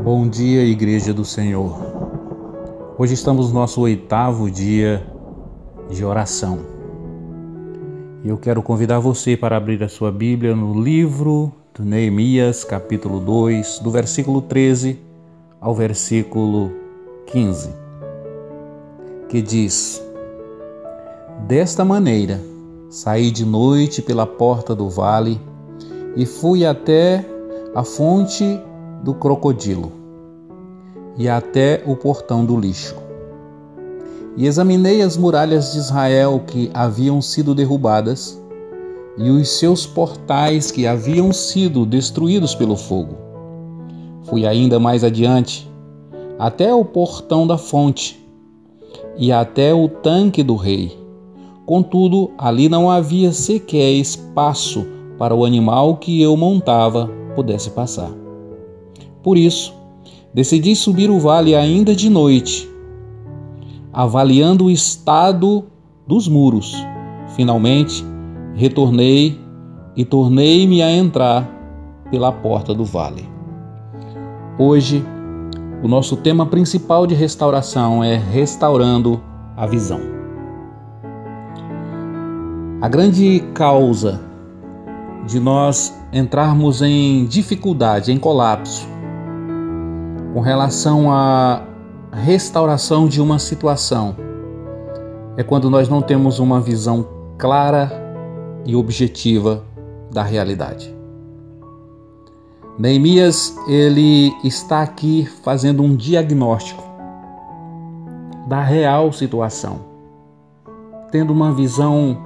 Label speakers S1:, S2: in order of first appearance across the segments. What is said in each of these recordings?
S1: Bom dia, Igreja do Senhor. Hoje estamos no nosso 8º dia de oração. E eu quero convidar você para abrir a sua Bíblia no livro de Neemias, capítulo 2, do versículo 13 ao versículo 15, que diz: Desta maneira, saí de noite pela porta do vale e fui até a fonte do crocodilo e até o portão do lixo. E examinei as muralhas de Israel que haviam sido derrubadas e os seus portais que haviam sido destruídos pelo fogo. Fui ainda mais adiante, até o portão da fonte e até o tanque do rei. Contudo, ali não havia sequer espaço para o animal que eu montava pudesse passar. Por isso, decidi subir o vale ainda de noite, avaliando o estado dos muros. Finalmente, retornei e tornei-me a entrar pela porta do vale. Hoje, o nosso tema principal de restauração é restaurando a visão. A grande causa de nós entrarmos em dificuldade, em colapso, com relação à restauração de uma situação, é quando nós não temos uma visão clara e objetiva da realidade. Neemias, ele está aqui fazendo um diagnóstico da real situação, tendo uma visão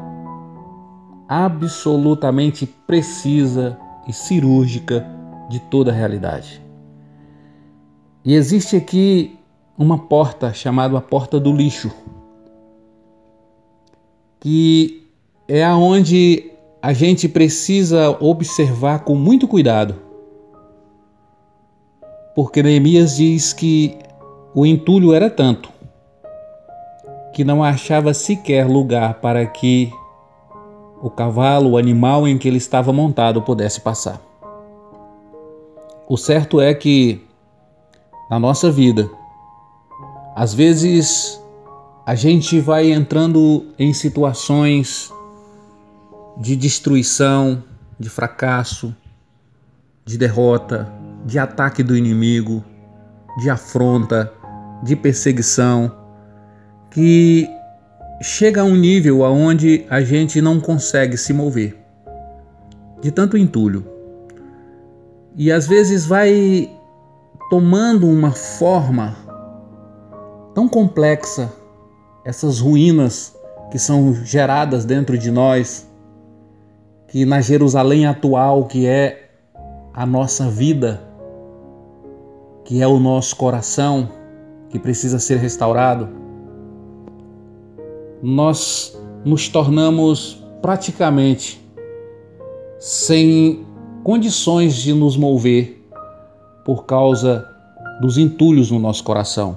S1: absolutamente precisa e cirúrgica de toda a realidade. E existe aqui uma porta chamada a porta do lixo, que é aonde a gente precisa observar com muito cuidado, porque Neemias diz que o entulho era tanto que não achava sequer lugar para que o cavalo, o animal em que ele estava montado, pudesse passar. O certo é que na nossa vida, às vezes a gente vai entrando em situações de destruição, de fracasso, de derrota, de ataque do inimigo, de afronta, de perseguição, que chega a um nível onde a gente não consegue se mover, de tanto entulho. E às vezes vai tomando uma forma tão complexa, essas ruínas que são geradas dentro de nós, que na Jerusalém atual, que é a nossa vida, que é o nosso coração, que precisa ser restaurado, nós nos tornamos praticamente sem condições de nos mover por causa dos entulhos no nosso coração.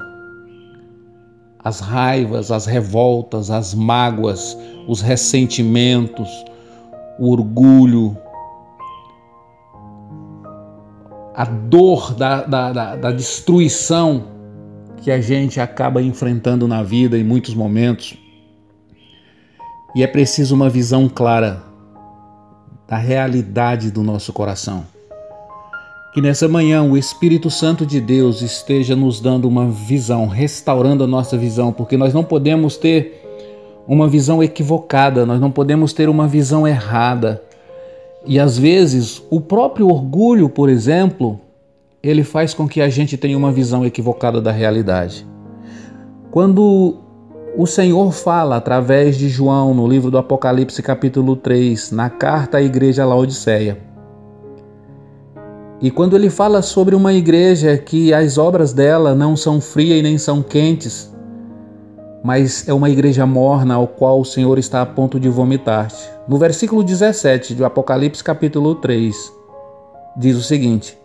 S1: As raivas, as revoltas, as mágoas, os ressentimentos, o orgulho, a dor da destruição que a gente acaba enfrentando na vida em muitos momentos. E é preciso uma visão clara da realidade do nosso coração. Que nessa manhã o Espírito Santo de Deus esteja nos dando uma visão, restaurando a nossa visão, porque nós não podemos ter uma visão equivocada, nós não podemos ter uma visão errada. E às vezes o próprio orgulho, por exemplo, ele faz com que a gente tenha uma visão equivocada da realidade. Quando o Senhor fala através de João no livro do Apocalipse capítulo 3, na carta à igreja Laodiceia, e quando ele fala sobre uma igreja que as obras dela não são frias e nem são quentes, mas é uma igreja morna ao qual o Senhor está a ponto de vomitar-te. No versículo 17 do Apocalipse capítulo 3, diz o seguinte: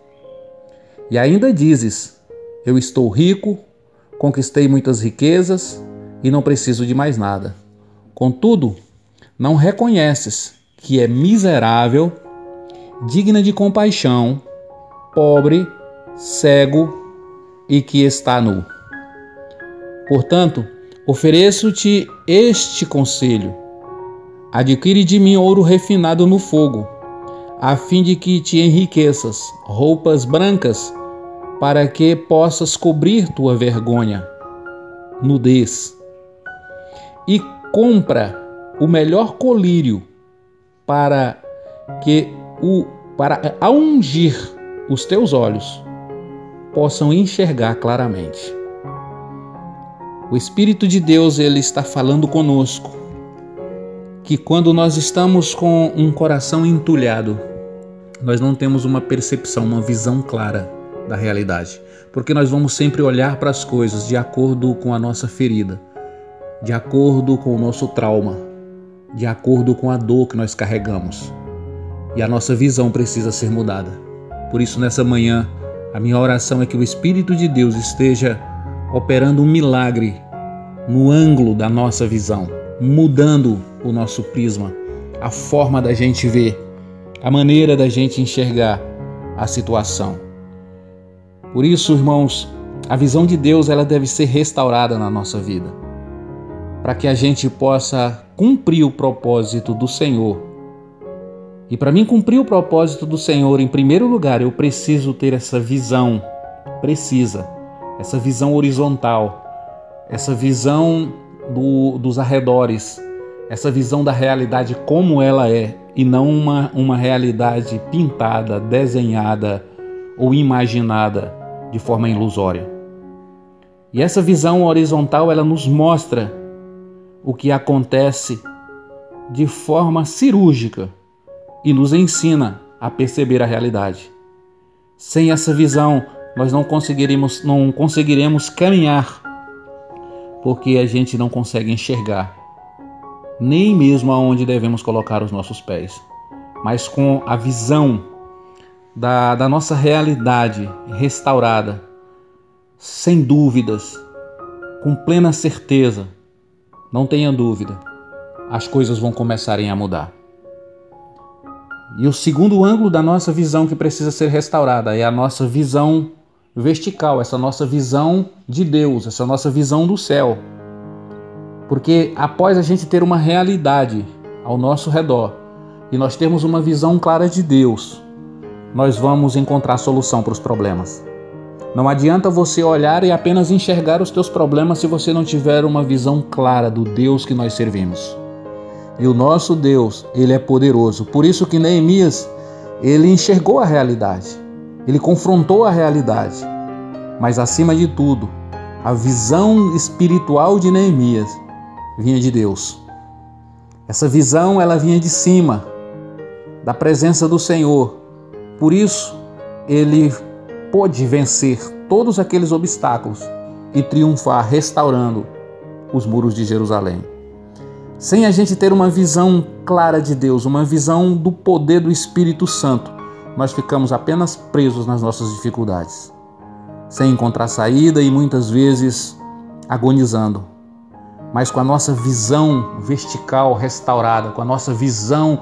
S1: E ainda dizes, eu estou rico, conquistei muitas riquezas e não preciso de mais nada. Contudo, não reconheces que é miserável, digna de compaixão, pobre, cego e que está nu. Portanto, ofereço-te este conselho: adquire de mim ouro refinado no fogo, a fim de que te enriqueças, roupas brancas, para que possas cobrir tua vergonha, nudez, e compra o melhor colírio para ao ungir os teus olhos possam enxergar claramente. O Espírito de Deus, ele está falando conosco que quando nós estamos com um coração entulhado, nós não temos uma percepção, uma visão clara da realidade, porque nós vamos sempre olhar para as coisas de acordo com a nossa ferida, de acordo com o nosso trauma, de acordo com a dor que nós carregamos. E a nossa visão precisa ser mudada. Por isso, nessa manhã, a minha oração é que o Espírito de Deus esteja operando um milagre no ângulo da nossa visão, mudando o nosso prisma, a forma da gente ver, a maneira da gente enxergar a situação. Por isso, irmãos, a visão de Deus, ela deve ser restaurada na nossa vida, para que a gente possa cumprir o propósito do Senhor. E para mim cumprir o propósito do Senhor, em primeiro lugar, eu preciso ter essa visão essa visão horizontal, essa visão dos arredores, essa visão da realidade como ela é, e não uma realidade pintada, desenhada ou imaginada de forma ilusória. E essa visão horizontal, ela nos mostra o que acontece de forma cirúrgica e nos ensina a perceber a realidade. Sem essa visão, nós não conseguiremos caminhar, porque a gente não consegue enxergar nem mesmo aonde devemos colocar os nossos pés. Mas com a visão da nossa realidade restaurada, sem dúvidas, com plena certeza, não tenha dúvida, as coisas vão começarem a mudar. E o segundo ângulo da nossa visão que precisa ser restaurada é a nossa visão vertical, essa nossa visão de Deus, essa nossa visão do céu. Porque após a gente ter uma realidade ao nosso redor e nós termos uma visão clara de Deus, nós vamos encontrar solução para os problemas. Não adianta você olhar e apenas enxergar os teus problemas se você não tiver uma visão clara do Deus que nós servimos. E o nosso Deus, ele é poderoso. Por isso que Neemias, ele enxergou a realidade. Ele confrontou a realidade. Mas acima de tudo, a visão espiritual de Neemias vinha de Deus. Essa visão, ela vinha de cima, da presença do Senhor. Por isso, ele pôde vencer todos aqueles obstáculos e triunfar restaurando os muros de Jerusalém. Sem a gente ter uma visão clara de Deus, uma visão do poder do Espírito Santo, nós ficamos apenas presos nas nossas dificuldades, sem encontrar saída e muitas vezes agonizando. Mas com a nossa visão vertical restaurada, com a nossa visão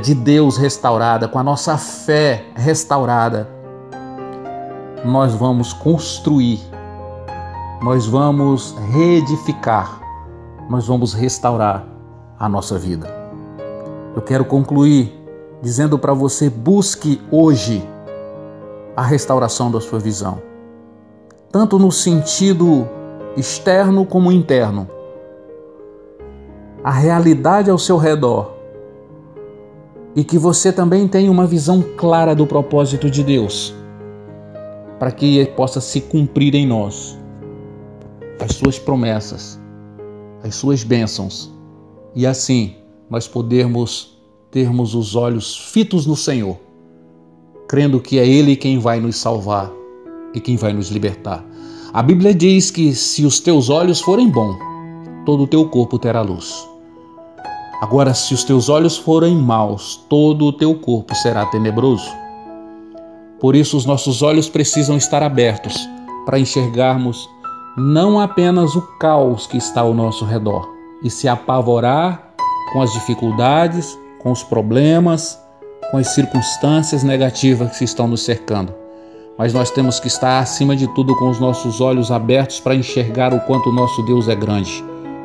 S1: de Deus restaurada, com a nossa fé restaurada, nós vamos construir, nós vamos reedificar, nós vamos restaurar a nossa vida. Eu quero concluir dizendo para você: busque hoje a restauração da sua visão, tanto no sentido externo como interno. A realidade ao seu redor, e que você também tenha uma visão clara do propósito de Deus, para que possa se cumprir em nós as suas promessas, as suas bênçãos, e assim nós podermos termos os olhos fitos no Senhor, crendo que é Ele quem vai nos salvar e quem vai nos libertar. A Bíblia diz que se os teus olhos forem bons, todo o teu corpo terá luz. Agora, se os teus olhos forem maus, todo o teu corpo será tenebroso. Por isso, os nossos olhos precisam estar abertos para enxergarmos não apenas o caos que está ao nosso redor e se apavorar com as dificuldades, com os problemas, com as circunstâncias negativas que estão nos cercando, mas nós temos que estar, acima de tudo, com os nossos olhos abertos para enxergar o quanto o nosso Deus é grande,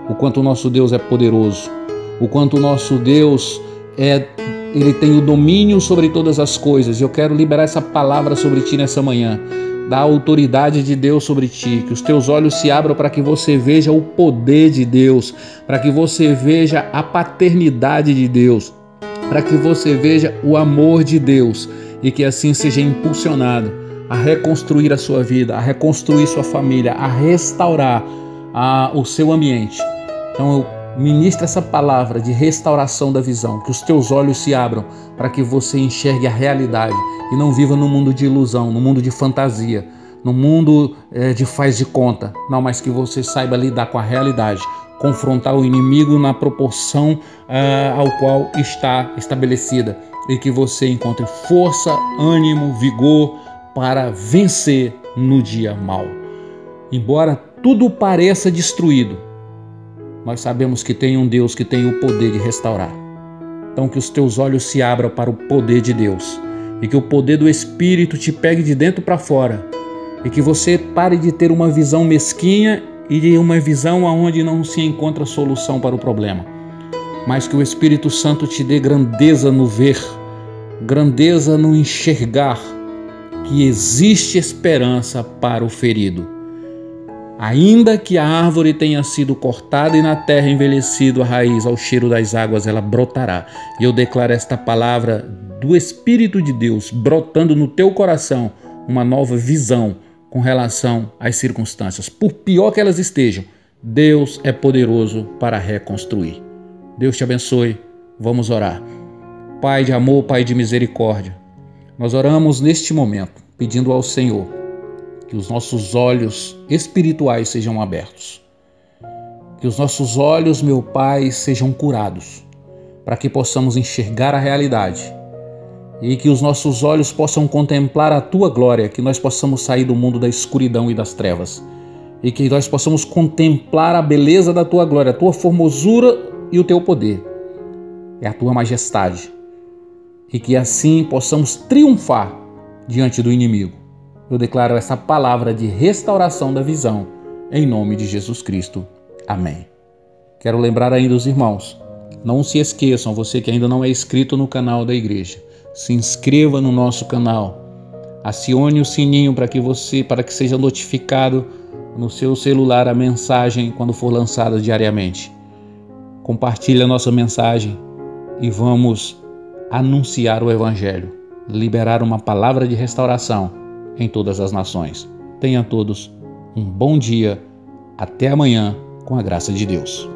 S1: o quanto o nosso Deus é poderoso, o quanto o nosso Deus Ele tem o domínio sobre todas as coisas. E eu quero liberar essa palavra sobre ti nessa manhã, da autoridade de Deus sobre ti, que os teus olhos se abram para que você veja o poder de Deus, para que você veja a paternidade de Deus, para que você veja o amor de Deus e que assim seja impulsionado a reconstruir a sua vida, a reconstruir sua família, a restaurar o seu ambiente. Então eu ministro essa palavra de restauração da visão, que os teus olhos se abram para que você enxergue a realidade e não viva no mundo de ilusão, no mundo de fantasia, no mundo de faz de conta. Não, mas que você saiba lidar com a realidade, confrontar o inimigo na proporção ao qual está estabelecida e que você encontre força, ânimo, vigor para vencer no dia mau. Embora tudo pareça destruído, nós sabemos que tem um Deus que tem o poder de restaurar. Então que os teus olhos se abram para o poder de Deus e que o poder do Espírito te pegue de dentro para fora e que você pare de ter uma visão mesquinha e de uma visão onde não se encontra solução para o problema, mas que o Espírito Santo te dê grandeza no ver, grandeza no enxergar que existe esperança para o ferido. Ainda que a árvore tenha sido cortada e na terra envelhecido a raiz, ao cheiro das águas ela brotará. E eu declaro esta palavra do Espírito de Deus brotando no teu coração, uma nova visão com relação às circunstâncias. Por pior que elas estejam, Deus é poderoso para reconstruir. Deus te abençoe. Vamos orar. Pai de amor, Pai de misericórdia, nós oramos neste momento pedindo ao Senhor que os nossos olhos espirituais sejam abertos, que os nossos olhos, meu Pai, sejam curados, para que possamos enxergar a realidade e que os nossos olhos possam contemplar a Tua glória, que nós possamos sair do mundo da escuridão e das trevas e que nós possamos contemplar a beleza da Tua glória, a Tua formosura e o Teu poder, é a Tua majestade, e que assim possamos triunfar diante do inimigo. Eu declaro essa palavra de restauração da visão, em nome de Jesus Cristo. Amém. Quero lembrar ainda os irmãos, não se esqueçam, você que ainda não é inscrito no canal da igreja, se inscreva no nosso canal, acione o sininho para que seja notificado no seu celular a mensagem quando for lançada diariamente. Compartilhe a nossa mensagem e vamos anunciar o Evangelho, liberar uma palavra de restauração em todas as nações. Tenham todos um bom dia. Até amanhã, com a graça de Deus.